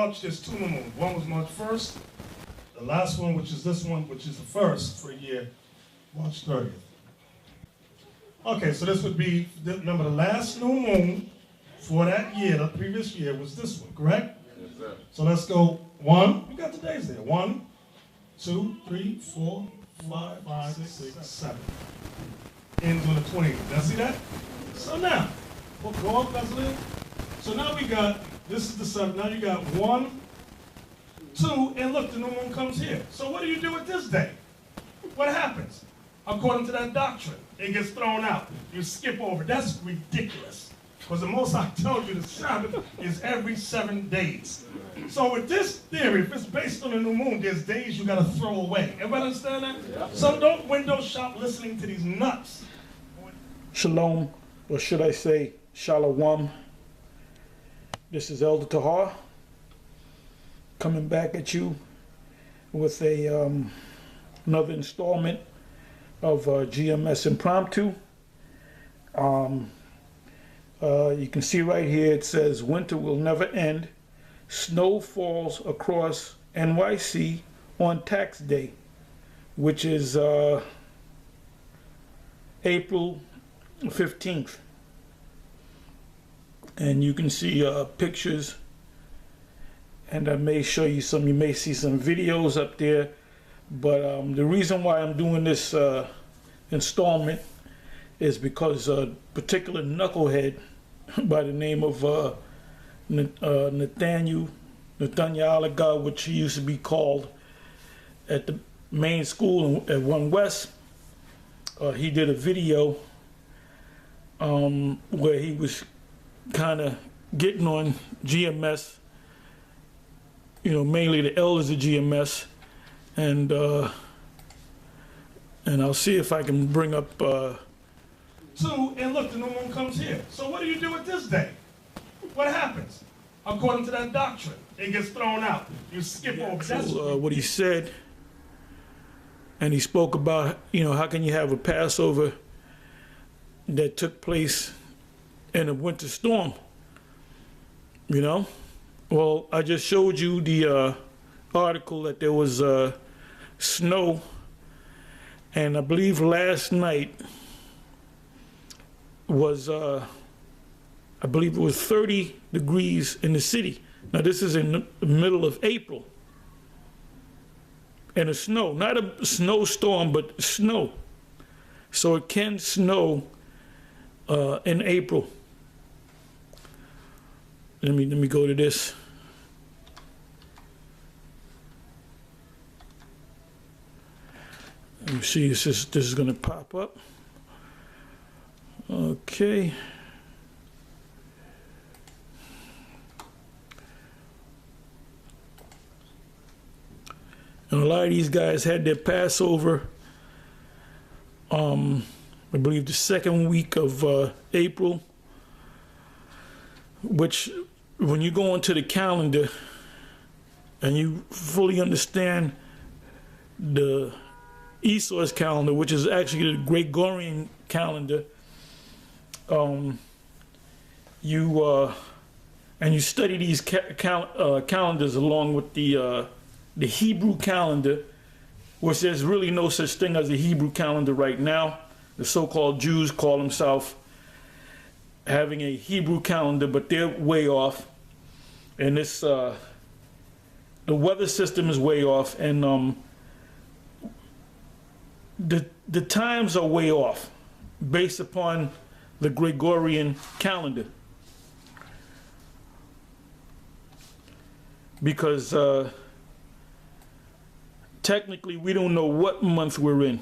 March, there's two new moons. One was March 1st. The last one, which is this one, which is the first for a year, March 30th. Okay, so this would be, remember the last new moon for that year, the previous year, was this one, correct? Yes, sir. So let's go 1, we got the days there. 1, 2, 3, 4, 5, 6, 7. Ends on the 20th. Now see that? So now, we'll go up, Leslie. So now we got, this is the 7th. Now you got 1, 2, and look, the new moon comes here. So what do you do with this day? What happens? According to that doctrine, it gets thrown out. You skip over. That's ridiculous. Because the Most High tells you the Sabbath is every 7 days. So with this theory, if it's based on the new moon, there's days you got to throw away. Everybody understand that? Yeah. So don't window shop listening to these nuts. Shalom, or should I say Shalom. This is Elder Tahar coming back at you with a another installment of GMS Impromptu. You can see right here it says winter will never end. Snow falls across NYC on tax day, which is April 15th. And you can see pictures, and I may show you some, you may see some videos up there. But the reason why I'm doing this installment is because a particular knucklehead by the name of Nathaniel Alaga, which he used to be called at the main school at One West, he did a video where he was kind of getting on GMS, you know, mainly the elders of GMS, and I'll see if I can bring up 2, and look, the new moon comes here. So what do you do with this day? What happens? According to that doctrine, it gets thrown out. You skip over. So, what he said, and he spoke about, you know, how can you have a Passover that took place in a winter storm? You know? Well, I just showed you the article that there was snow, and I believe last night was, I believe it was 30 degrees in the city. Now this is in the middle of April. And it's snow, not a snowstorm, but snow. So it can snow in April. Let me go to this. Let me see if this is going to pop up. Okay. And a lot of these guys had their Passover, I believe the second week of April, which when you go into the calendar and you fully understand the Esau's calendar, which is actually the Gregorian calendar, you study these calendars along with the Hebrew calendar, which there's really no such thing as a Hebrew calendar right now. The so-called Jews call themselves having a Hebrew calendar, but they're way off. And this, the weather system is way off, and the times are way off based upon the Gregorian calendar. Because technically we don't know what month we're in.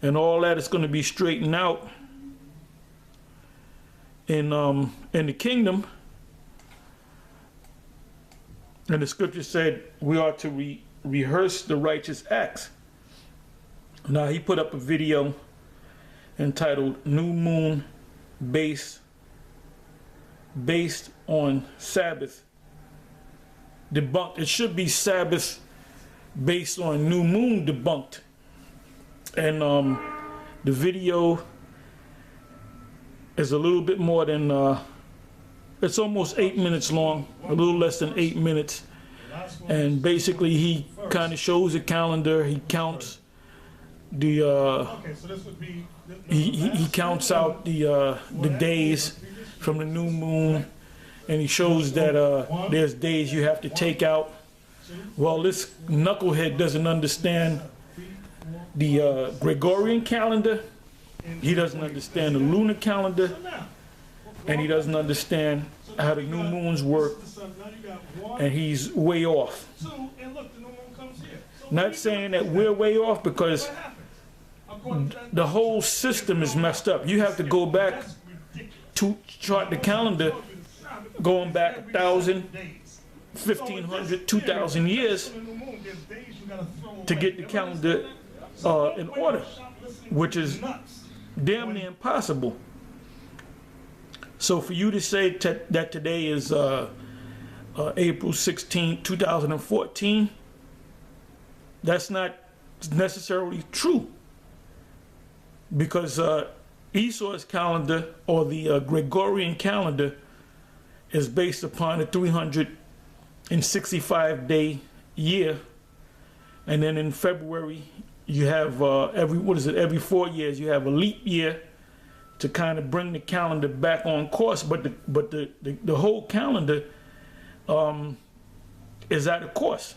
And all that is going to be straightened out in the kingdom. And the scripture said we are to rehearse the righteous acts. Now he put up a video entitled New Moon based on Sabbath debunked. It should be Sabbath based on New Moon debunked. And the video is a little bit more than It's almost 8 minutes long, a little less than 8 minutes. And basically he kind of shows the calendar, he counts the, Okay, so this would be he counts out the days from the new moon, and he shows that there's days you have to take out. Well, this knucklehead doesn't understand the Gregorian calendar, he doesn't understand the lunar calendar, and he doesn't understand how the new moons work, and he's way off. Not saying that we're way off, because the whole system is messed up. You have to go back to chart the calendar going back 1,000, 1,500, 2,000 years to get the calendar in order, which is damn near impossible. So for you to say that today is April 16, 2014, that's not necessarily true, because Esau's calendar, or the Gregorian calendar, is based upon a 365-day year, and then in February you have every 4 years you have a leap year to kind of bring the calendar back on course, but the whole calendar is out of course.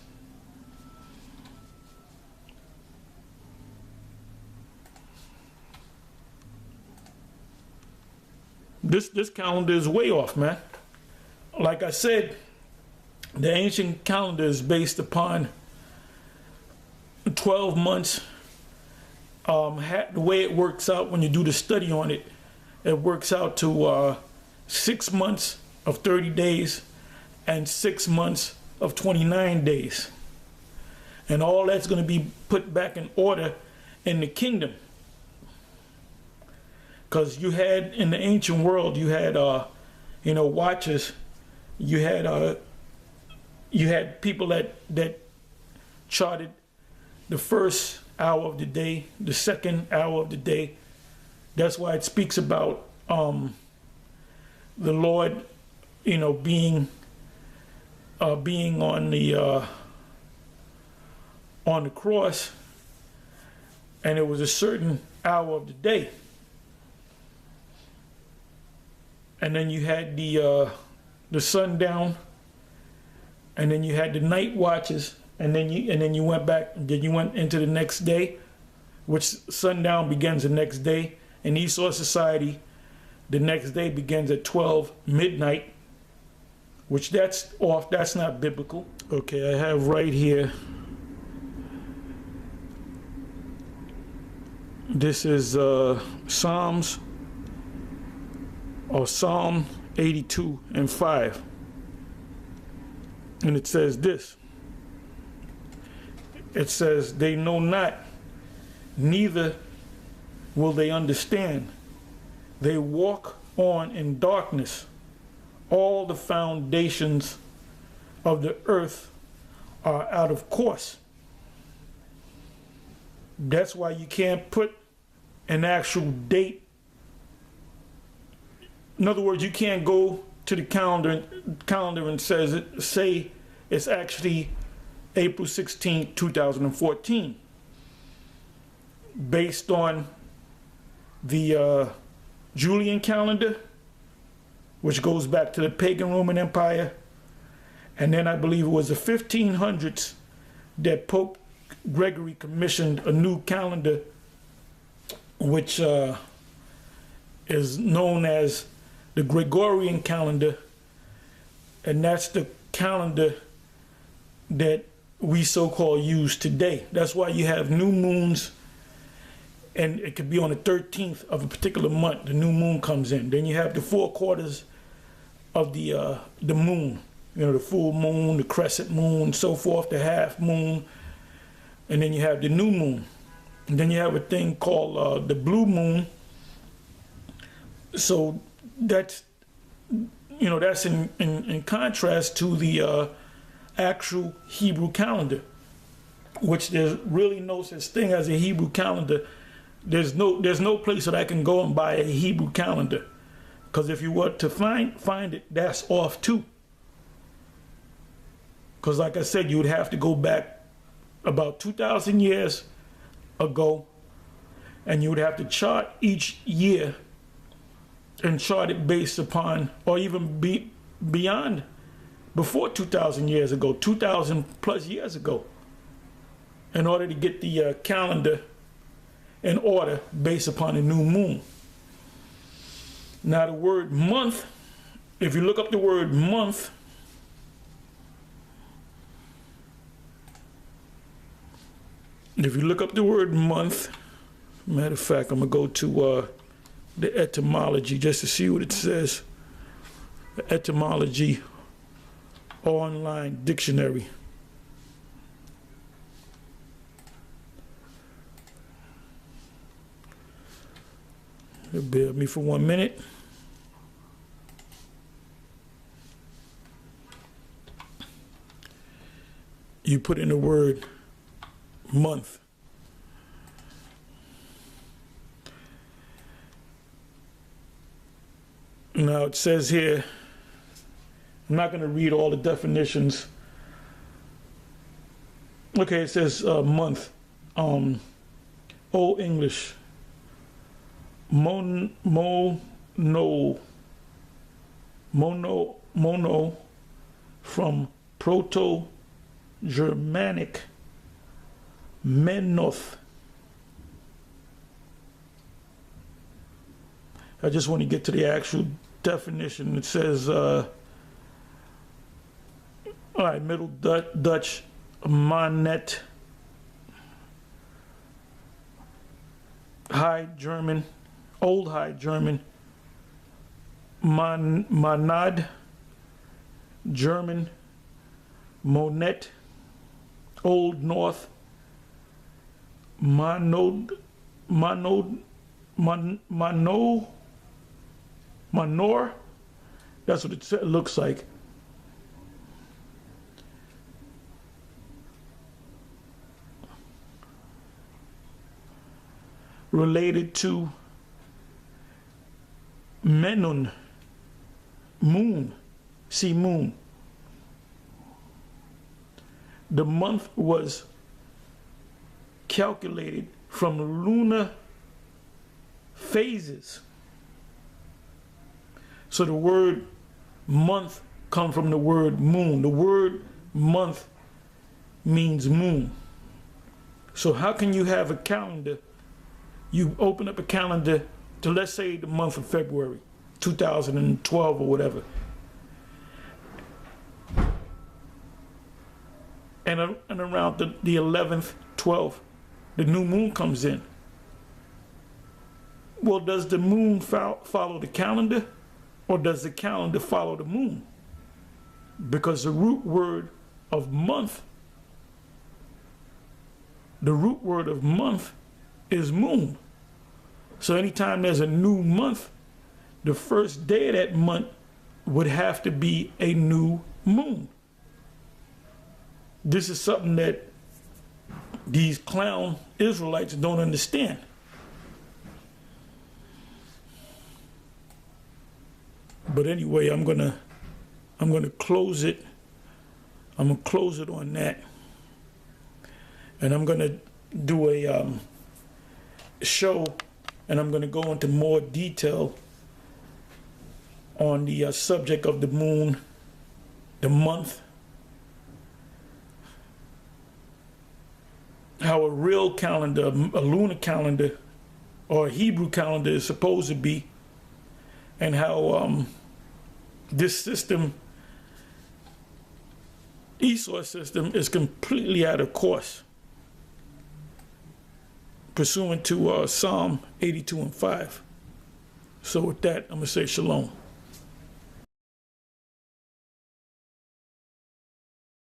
This calendar is way off, man. Like I said, the ancient calendar is based upon 12 months. The way it works out when you do the study on it, it works out to 6 months of 30 days and 6 months of 29 days. And all that's going to be put back in order in the kingdom. Because you had, in the ancient world, you had watchers, you had people that charted the first hour of the day, the second hour of the day. That's why it speaks about the Lord, being on the cross, and it was a certain hour of the day. And then you had the sundown, and then you had the night watches, and then you went back, and then you went into the next day, which sundown begins the next day. In Esau society, the next day begins at 12 midnight, which that's off. That's not biblical. Okay, I have right here. This is Psalm 82 and 5. And it says this. It says, they know not, neither will they understand. They walk on in darkness. All the foundations of the earth are out of course. That's why you can't put an actual date. In other words, you can't go to the calendar and say it's actually April 16, 2014, based on the Julian calendar, which goes back to the pagan Roman Empire, and then I believe it was the 1500s that Pope Gregory commissioned a new calendar, which is known as the Gregorian calendar, and that's the calendar that we so-called use today. That's why you have new moons, and it could be on the 13th of a particular month, the new moon comes in. Then you have the 4 quarters of the moon, the full moon, the crescent moon, so forth, the half moon, and then you have the new moon. And then you have a thing called the blue moon. So that's in contrast to the actual Hebrew calendar, which there's really no such thing as a Hebrew calendar. There's no place that I can go and buy a Hebrew calendar, Because if you were to find it, that's off too. Because like I said, you would have to go back about 2,000 years ago, and you would have to chart each year and chart it based upon, or even beyond, before 2,000 years ago, 2,000 plus years ago, in order to get the calendar in order based upon the new moon. Now the word month, if you look up the word month, matter of fact, I'm gonna go to the etymology just to see what it says. The etymology online dictionary. Bear with me for 1 minute. You put in the word month. Now it says here, I'm not going to read all the definitions. Okay, it says month. Old English. Mono from Proto-Germanic menoth. I just want to get to the actual definition. It says, all right, Middle Dutch, Manet, High German, Old High German, Manad, German, Monet, Old North, Manor, that's what it looks like. Related to Menun, moon, see moon. The month was calculated from lunar phases. So the word month comes from the word moon. The word month means moon. So how can you have a calendar? You open up a calendar to, let's say, the month of February 2012 or whatever, and around the 11th, 12th, the new moon comes in. Well, does the moon follow the calendar, or does the calendar follow the moon? Because the root word of month is moon. So anytime there's a new month, the first day of that month would have to be a new moon. This is something that these clown Israelites don't understand. But anyway, I'm gonna close it. I'm gonna close it on that, and I'm gonna do a show, and I'm gonna go into more detail on the subject of the moon, the month, how a real calendar, a lunar calendar, or a Hebrew calendar is supposed to be, and how this system, Esau system, is completely out of course, pursuant to Psalm 82:5. So with that, I'm going to say shalom.